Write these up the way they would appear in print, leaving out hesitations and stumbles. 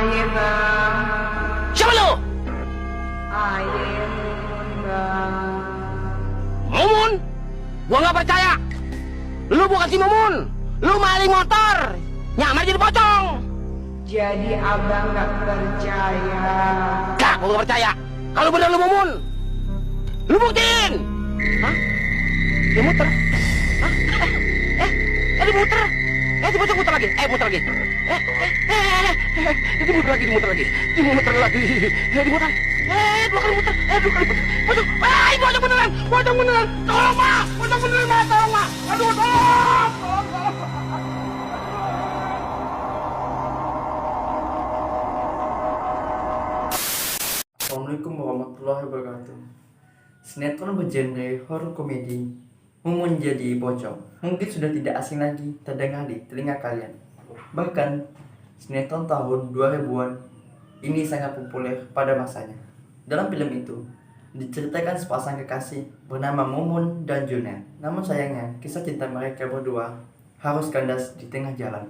Aye bang, Siapa lu? aye Mumun bang. Mumun? Gua nggak percaya. Lu bukan si Mumun. Lu maling motor. Nyamar jadi pocong. Jadi abang gak percaya. Gak, gua nggak percaya. Kalau benar lu Mumun, lu buktiin. Hah? Dia muter. Hah? Dia muter. Dia pocong muter lagi. Muter lagi. Dia muter lagi, dimuter lagi. Dimuter lagi. Dimuter. Dua kali muter. Dua kali muter. Pocong. Pocong beneran. Pocong beneran. Tolong, Mak. Pocong beneran, Mak. Tolong, Mak. Aduh, tolong. Assalamualaikum warahmatullahi wabarakatuh. Sinetron bergenre horor komedi Mumun jadi pocong mungkin sudah tidak asing lagi terdengar di telinga kalian. Bahkan sinetron tahun 2000-an ini sangat populer pada masanya. Dalam film itu diceritakan sepasang kekasih bernama Mumun dan Junet. Namun sayangnya kisah cinta mereka berdua harus kandas di tengah jalan.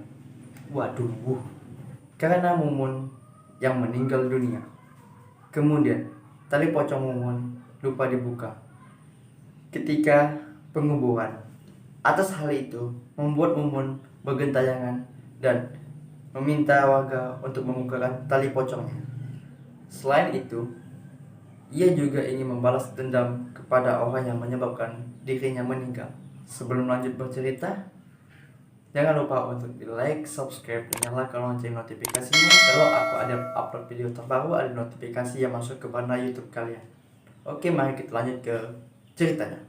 Waduh, karena Mumun yang meninggal dunia. Kemudian, tali pocong Mumun lupa dibuka ketika penguburan. Atas hal itu, membuat Mumun bergentayangan dan meminta warga untuk membukakan tali pocongnya. Selain itu, ia juga ingin membalas dendam kepada orang yang menyebabkan dirinya meninggal. Sebelum lanjut bercerita, jangan lupa untuk di like, subscribe, dan nyalakan lonceng notifikasinya. Kalau aku ada upload video terbaru, ada notifikasi yang masuk kepada YouTube kalian. Oke, mari kita lanjut ke ceritanya.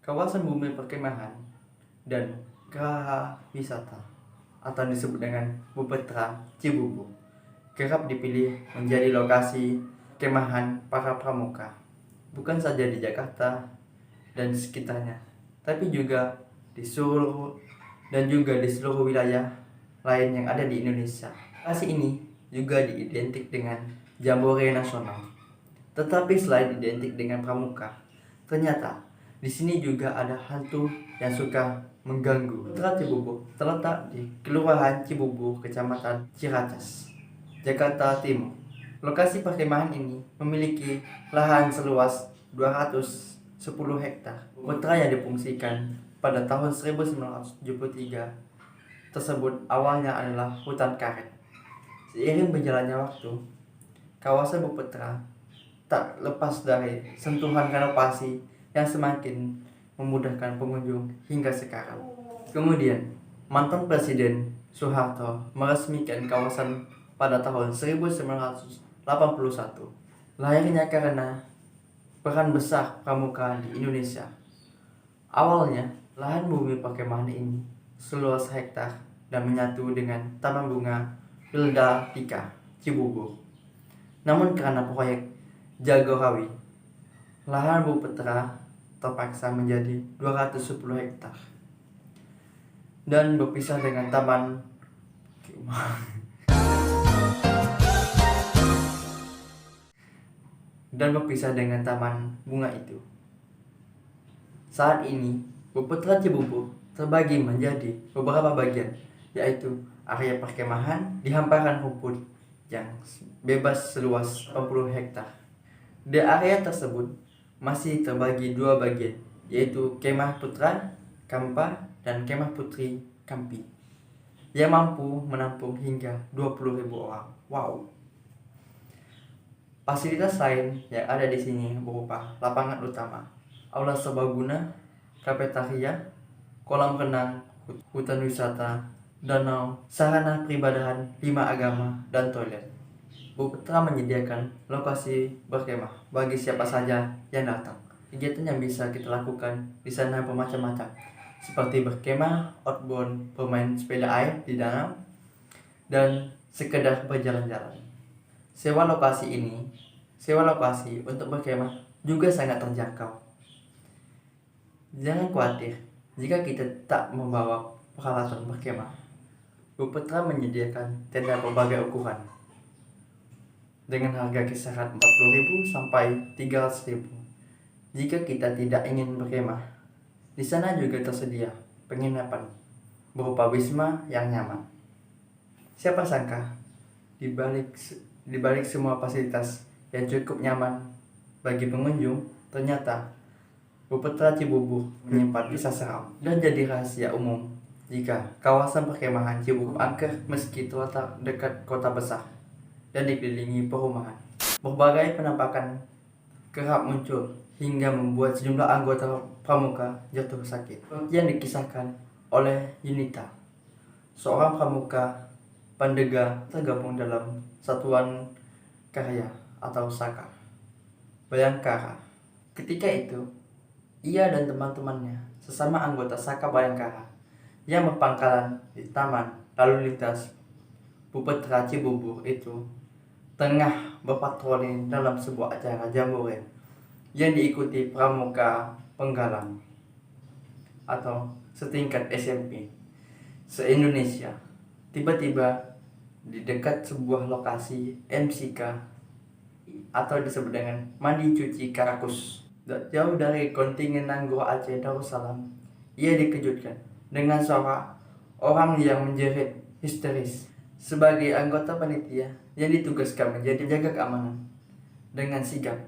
Kawasan bumi perkemahan dan geraha wisata atau disebut dengan Bupetra Cibubur kerap dipilih menjadi lokasi kemahan para pramuka, bukan saja di Jakarta dan sekitarnya, tapi juga di seluruh wilayah lain yang ada di Indonesia. Lokasi ini juga diidentik dengan Jambore Nasional. Tetapi selain identik dengan pramuka, ternyata di sini juga ada hantu yang suka mengganggu. Bupetra Cibubur terletak di Kelurahan Cibubur, Kecamatan Ciracas, Jakarta Timur. Lokasi perkemahan ini memiliki lahan seluas 210 hektar. Bupetra yang difungsikan pada tahun 1973 tersebut awalnya adalah hutan karet. Seiring berjalannya waktu, kawasan Bupetra tak lepas dari sentuhan renovasi yang semakin memudahkan pengunjung hingga sekarang. Kemudian, mantan Presiden Soeharto meresmikan kawasan pada tahun 1981. Lahirnya karena peran besar pramuka di Indonesia. Awalnya, lahan bumi perkemahan ini seluas hektar dan menyatu dengan Taman Bunga Wilda Cibubur. Namun karena proyek Jagorawi, lahan Bupetra terpaksa menjadi 210 hektar dan berpisah dengan Taman Bunga itu. Saat ini, Bupetra Cibubur terbagi menjadi beberapa bagian, yaitu area perkemahan di hamparan rumput yang bebas seluas 40 hektar. Di area tersebut masih terbagi dua bagian, yaitu Kemah Putra Kampa dan Kemah Putri Kampi, yang mampu menampung hingga 20.000 orang. Wow. Fasilitas lain yang ada di sini berupa lapangan utama, aula serbaguna, kafetaria, kolam renang, hutan wisata, danau, sarana peribadahan 5 agama, dan toilet. Bupetra menyediakan lokasi berkemah bagi siapa saja yang datang. Kegiatan yang bisa kita lakukan di sana bermacam-macam, seperti berkemah, outbound, bermain sepeda air di danau, dan sekedar berjalan-jalan. Sewa lokasi untuk berkemah juga sangat terjangkau. Jangan khawatir jika kita tak membawa peralatan berkemah. Bupetra menyediakan tenda berbagai ukuran dengan harga kisaran 40.000 sampai 300.000. Jika kita tidak ingin berkemah, di sana juga tersedia penginapan berupa wisma yang nyaman. Siapa sangka di balik semua fasilitas yang cukup nyaman bagi pengunjung, ternyata Bupetra Cibubur menyimpan kisah seram dan jadi rahasia umum jika kawasan perkemahan Cibubur angker meski terletak dekat kota besar dan dikelilingi perumahan. Berbagai penampakan kerap muncul hingga membuat sejumlah anggota pramuka jatuh sakit. Yang dikisahkan oleh Yunita, seorang pramuka Pandega tergabung dalam Satuan Karya atau Saka Bayangkara. Ketika itu, ia dan teman-temannya sesama anggota Saka Bayangkara yang berpangkalan di Taman Lalu Lintas Bupetra Cibubur itu tengah berpatroli dalam sebuah acara jambore yang diikuti pramuka penggalang atau setingkat SMP se-Indonesia. Tiba-tiba di dekat sebuah lokasi MCK atau disebut dengan Mandi Cuci Karakus, jauh dari kontingen Nanggro Aceh Darussalam, ia dikejutkan dengan suara orang yang menjerit histeris. Sebagai anggota panitia yang ditugaskan menjadi jaga keamanan, dengan sigap,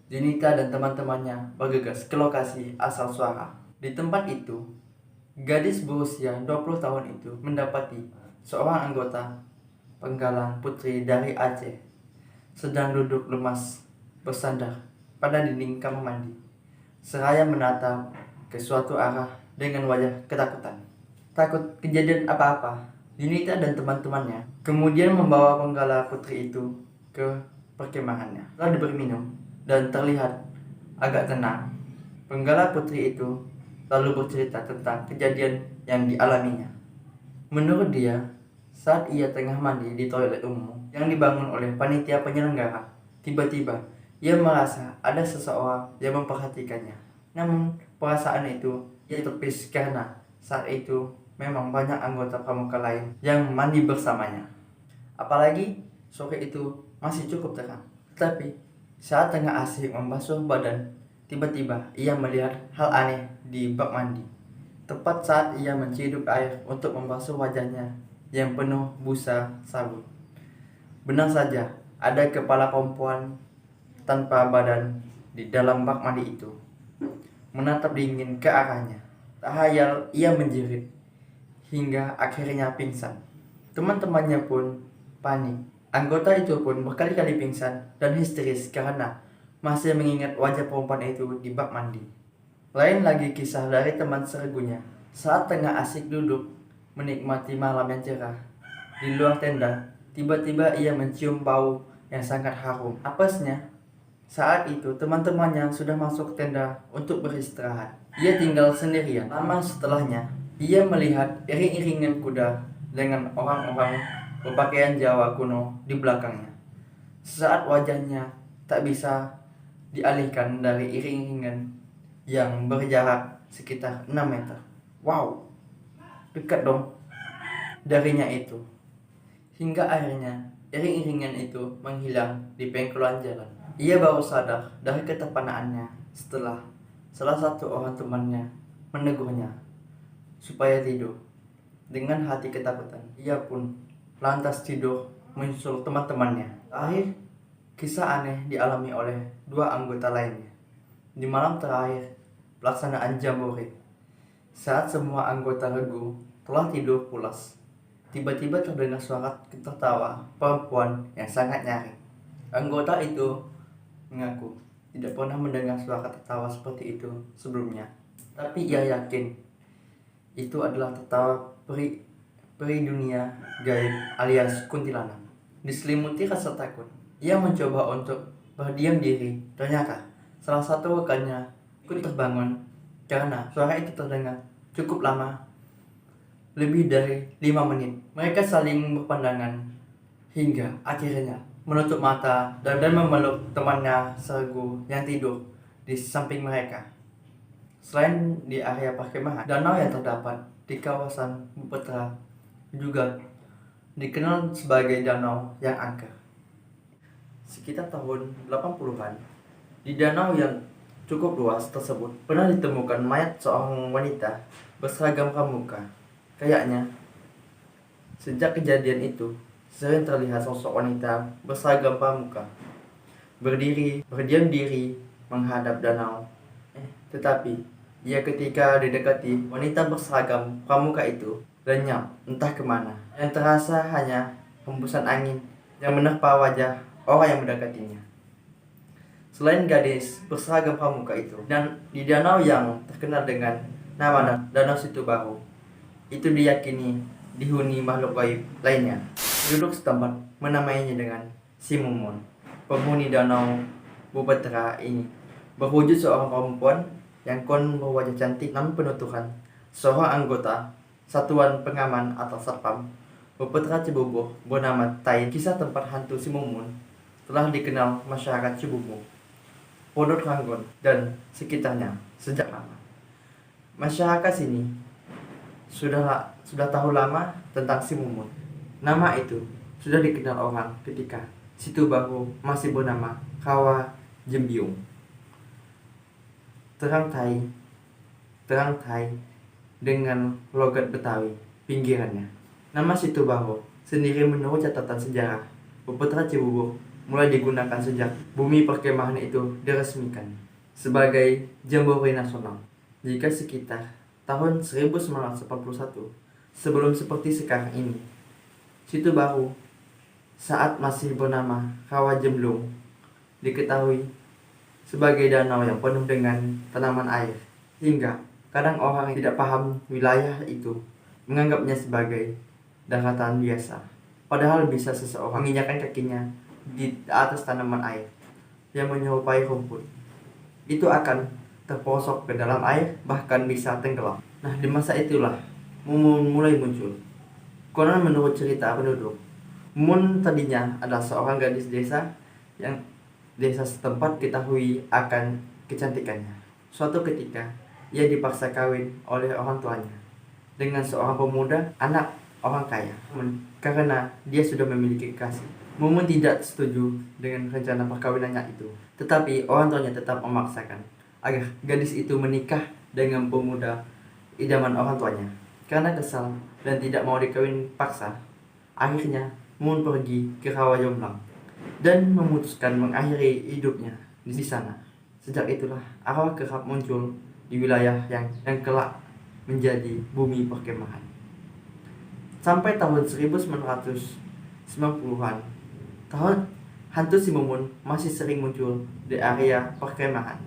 Yunita dan teman-temannya bergegas ke lokasi asal suara. Di tempat itu, gadis berusia 20 tahun itu mendapati seorang anggota penggalang putri dari Aceh sedang duduk lemas bersandar pada dinding kamar mandi, seraya menatap ke suatu arah dengan wajah ketakutan. Takut kejadian apa-apa, Yunita dan teman-temannya kemudian membawa penggala putri itu ke perkemahannya. Setelah diberi minum dan terlihat agak tenang, penggala putri itu lalu bercerita tentang kejadian yang dialaminya. Menurut dia, saat ia tengah mandi di toilet umum yang dibangun oleh panitia penyelenggara, tiba-tiba ia merasa ada seseorang yang memperhatikannya. Namun perasaan itu ia tepis karena saat itu memang banyak anggota pramuka lain yang mandi bersamanya. Apalagi sore itu masih cukup terang. Tetapi saat tengah asik membasuh badan, tiba-tiba ia melihat hal aneh di bak mandi. Tepat saat ia menciduk air untuk membasuh wajahnya yang penuh busa sabun. Benar saja, ada kepala perempuan tanpa badan di dalam bak mandi itu, menatap dingin ke arahnya. Tak hayal ia menjerit hingga akhirnya pingsan. Teman-temannya pun panik. Anggota itu pun berkali-kali pingsan dan histeris karena masih mengingat wajah perempuan itu di bak mandi. Lain lagi kisah dari teman sergunya. Saat tengah asik duduk menikmati malam yang cerah di luar tenda, tiba-tiba ia mencium bau yang sangat harum. Apesnya, saat itu teman-temannya sudah masuk tenda untuk beristirahat. Ia tinggal sendirian. Lama setelahnya, ia melihat iring-iringan kuda dengan orang-orang berpakaian Jawa kuno di belakangnya. Saat wajahnya tak bisa dialihkan dari iring-iringan yang berjarak sekitar 6 meter. Wow, dekat dong darinya itu. Hingga akhirnya iring-iringan itu menghilang di pengkolan jalan. Ia baru sadar dari ketepanaannya setelah salah satu orang temannya menegurnya supaya tidur. Dengan hati ketakutan, ia pun lantas tidur menyusul teman-temannya. Akhir kisah aneh dialami oleh dua anggota lainnya. Di malam terakhir pelaksanaan jambore, saat semua anggota regu telah tidur pulas, tiba-tiba terdengar suara tertawa perempuan yang sangat nyaring. Anggota itu mengaku tidak pernah mendengar suara tertawa seperti itu sebelumnya, tapi ia yakin itu adalah tertawa peri dunia gaib alias kuntilanak. Diselimuti rasa takut, ia mencoba untuk berdiam diri. Ternyata salah satu rekannya ikut terbangun karena suara itu terdengar cukup lama, lebih dari 5 menit. Mereka saling berpandangan hingga akhirnya menutup mata dan memeluk temannya sergu yang tidur di samping mereka. Selain di area perkemahan, danau yang terdapat di kawasan Bupetra juga dikenal sebagai danau yang angker. Sekitar tahun 80-an, di danau yang cukup luas tersebut pernah ditemukan mayat seorang wanita berseragam pramuka. Kayaknya sejak kejadian itu sering terlihat sosok wanita berseragam pramuka berdiam diri menghadap danau. Tetapi ia ketika didekati wanita berseragam pramuka itu lenyap entah kemana. Yang terasa hanya hembusan angin yang menerpa wajah orang yang mendekatinya. Selain gadis berseragam pramuka itu, dan di danau yang terkenal dengan nama Danau Situbahu, itu diyakini dihuni makhluk gaib lainnya. Penduduk setempat menamainya dengan Si Mumun. Penghuni danau Bupetra ini berwujud seorang perempuan yang konon berwajah cantik, namun penuh Tuhan. Seorang anggota Satuan Pengaman atau Satpam Bupetra Cibubur bernama Tai. Kisah tempat hantu Si Mumun telah dikenal masyarakat Cibubur, Pondok Ranggon, dan sekitarnya sejak lama. Masyarakat sini sudah tahu lama tentang Si Mumun. Nama itu sudah dikenal orang ketika Situbahu masih bernama Kawa Jembiung. Terang Tai dengan logat Betawi pinggirannya. Nama Situbahu sendiri menurut catatan sejarah Bupetra Cibubur mulai digunakan sejak bumi perkemahan itu diresmikan sebagai jambore nasional. Jika sekitar tahun 1981, sebelum seperti sekarang ini, Situbahu saat masih bernama Kawa Jemblung diketahui sebagai danau yang penuh dengan tanaman air, hingga kadang orang yang tidak paham wilayah itu menganggapnya sebagai daratan biasa. Padahal bisa seseorang menginjakkan kakinya di atas tanaman air yang menyerupai rumput, itu akan terperosok ke dalam air, bahkan bisa tenggelam. Nah, di masa itulah Mumun mulai muncul. Konon menurut cerita penduduk, Mumun tadinya adalah seorang gadis desa yang desa setempat ketahui akan kecantikannya. Suatu ketika, ia dipaksa kawin oleh orang tuanya dengan seorang pemuda, anak orang kaya, karena dia sudah memiliki kekasih. Mumun tidak setuju dengan rencana perkawinannya itu, tetapi orang tuanya tetap memaksakan agar gadis itu menikah dengan pemuda idaman orang tuanya. Karena kesal dan tidak mau dikawin paksa, akhirnya Mumun pergi ke Rawa Jomblang dan memutuskan mengakhiri hidupnya di sana. Sejak itulah arwah kerap muncul di wilayah yang kelak menjadi bumi perkemahan. Sampai tahun 1990-an, hantu Si Mumun masih sering muncul di area perkemahan.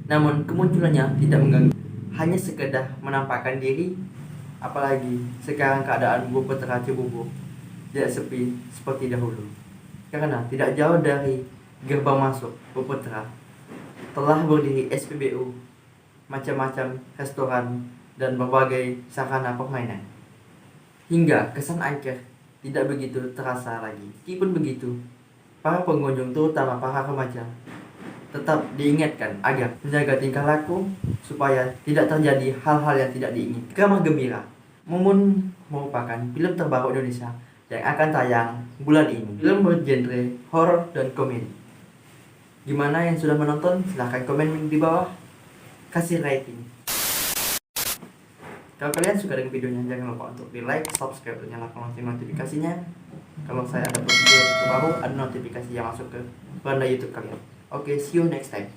Namun kemunculannya tidak mengganggu, hanya sekedar menampakkan diri. Apalagi sekarang keadaan Bupetra Cibubur tidak sepi seperti dahulu, karena tidak jauh dari gerbang masuk Bupetra telah berdiri SPBU, macam-macam restoran, dan berbagai sarana permainan. Hingga kesan angker tidak begitu terasa lagi. Meskipun begitu, para pengunjung terutama para remaja tetap diingatkan agar menjaga tingkah laku supaya tidak terjadi hal-hal yang tidak diinginkan. Kamar Gembira Mumun merupakan film terbaru Indonesia yang akan tayang bulan ini. Film bergenre horor dan komedi. Gimana yang sudah menonton? Silahkan komen di bawah, kasih rating. Kalau kalian suka dengan videonya, jangan lupa untuk di like, subscribe, dan nyalakan lonceng notifikasinya. Kalau saya ada video terbaru, ada notifikasi yang masuk ke beranda YouTube kalian. Okay, see you next time.